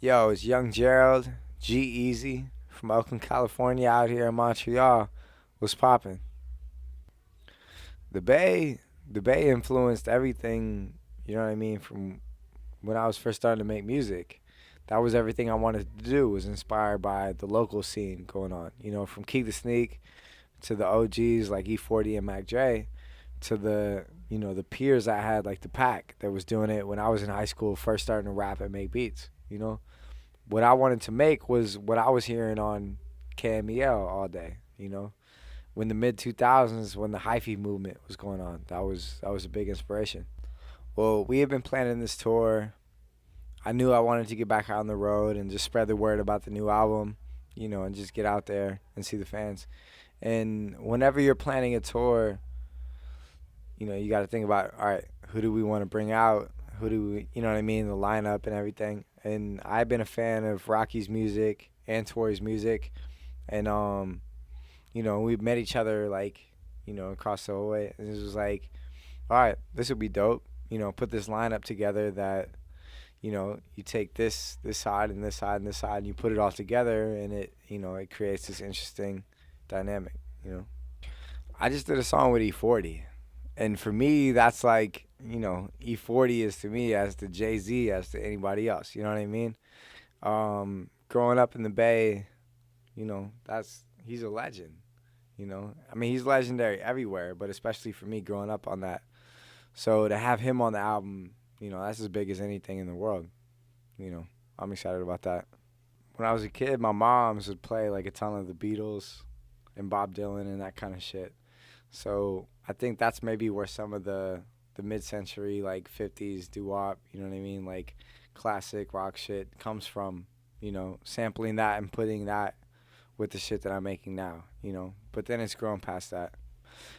Yo, it's Young Gerald, G-Eazy from Oakland, California, out here in Montreal. What's poppin'? The Bay, the Bay influenced everything. You know what I mean? From when I was first starting to make music, that was everything I wanted to do. Was inspired by the local scene going on. You know, from Keek the Sneak to the OGs like E-40 and Mac Dre, to the peers I had like the Pack that was doing it when I was in high school, first starting to rap and make beats. What I wanted to make was what I was hearing on KMEL all day. When the mid 2000s, when the hyphy movement was going on, that was a big inspiration. Well, we had been planning this tour. I knew I wanted to get back out on the road and just spread the word about the new album, and just get out there and see the fans. And whenever you're planning a tour, you got to think about, all right, who do we want to bring out? Who do we, you know what I mean, the lineup and everything. And I've been a fan of Rocky's music and Tori's music. And, we met each other, like, across the whole way. And it was like, all right, this would be dope. Put this lineup together that, you take this side and this side and this side and you put it all together and it creates this interesting dynamic, I just did a song with E-40. And for me, that's like, E-40 is to me as to Jay-Z as to anybody else. You know what I mean? Growing up in the Bay, he's a legend. I mean, he's legendary everywhere, but especially for me growing up on that. So to have him on the album, that's as big as anything in the world. I'm excited about that. When I was a kid, my moms would play like a ton of the Beatles and Bob Dylan and that kind of shit. So I think that's maybe where some of the mid-century, like 50s doo-wop, you know what I mean, like classic rock shit comes from, sampling that and putting that with the shit that I'm making now, But then it's grown past that.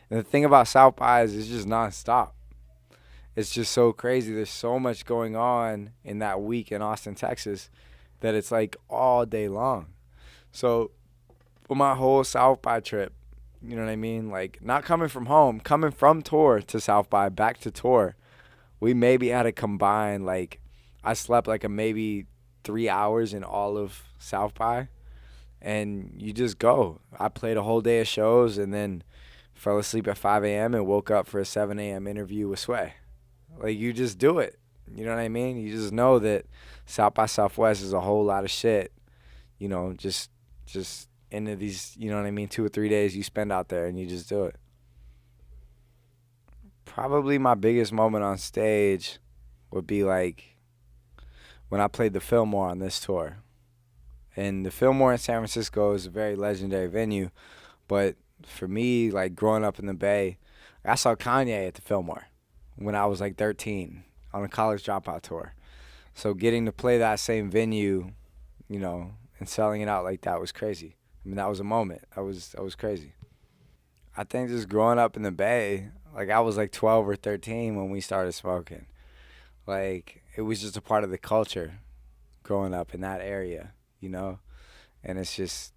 And the thing about South by is it's just nonstop. It's just so crazy. There's so much going on in that week in Austin, Texas, that it's like all day long. So for my whole South by trip, you know what I mean? Like, not coming from home, coming from tour to South by, back to tour, we maybe had to combine, like, I slept like a maybe 3 hours in all of South by, and you just go. I played a whole day of shows and then fell asleep at 5 a.m. and woke up for a 7 a.m. interview with Sway. Like, you just do it. You know what I mean? You just know that South by Southwest is a whole lot of shit, just into these, 2 or 3 days you spend out there and you just do it. Probably my biggest moment on stage would be like when I played the Fillmore on this tour. And the Fillmore in San Francisco is a very legendary venue, but for me, like growing up in the Bay, I saw Kanye at the Fillmore when I was like 13 on a college dropout tour. So getting to play that same venue, and selling it out like that was crazy. I mean, that was a moment. That was crazy. I think just growing up in the Bay, like I was like 12 or 13 when we started smoking. Like, it was just a part of the culture growing up in that area, And it's just,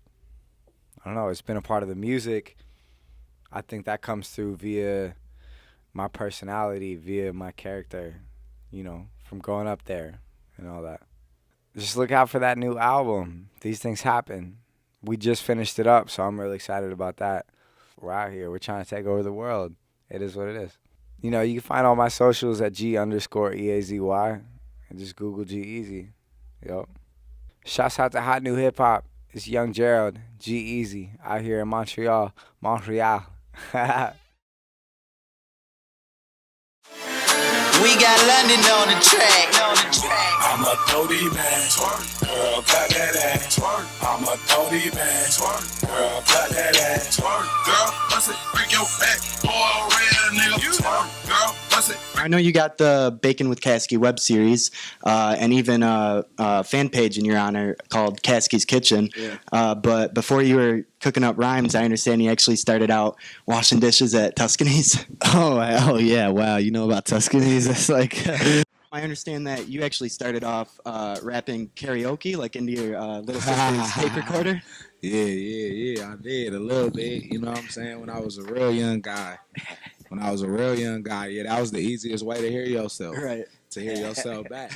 I don't know, it's been a part of the music. I think that comes through via my personality, via my character, from growing up there and all that. Just look out for that new album. These things happen. We just finished it up, so I'm really excited about that. We're out here. We're trying to take over the world. It is what it is. You can find all my socials at G_EAZY and just Google G-Eazy. Yup. Shouts out to HotNewHipHop. It's Young Gerald, G-Eazy, out here in Montreal. Montreal. We got London on the track. I'm a 30 man, girl, clap that ass. I'm a 30 man, girl, clap that ass. Girl, bust it, break your back, boy, real nigga. Girl, bust it. I know you got the Bacon with Kasky web series, and even a fan page in your honor called Kasky's Kitchen. Yeah. But before you were cooking up rhymes, I understand you actually started out washing dishes at Tuscany's. Oh yeah, wow, you know about Tuscany's? That's like I understand that you actually started off rapping karaoke, like into your little sister's tape recorder. Yeah, I did a little bit, you know what I'm saying, when I was a real young guy. Yeah, that was the easiest way to hear yourself. Right. To hear yourself back.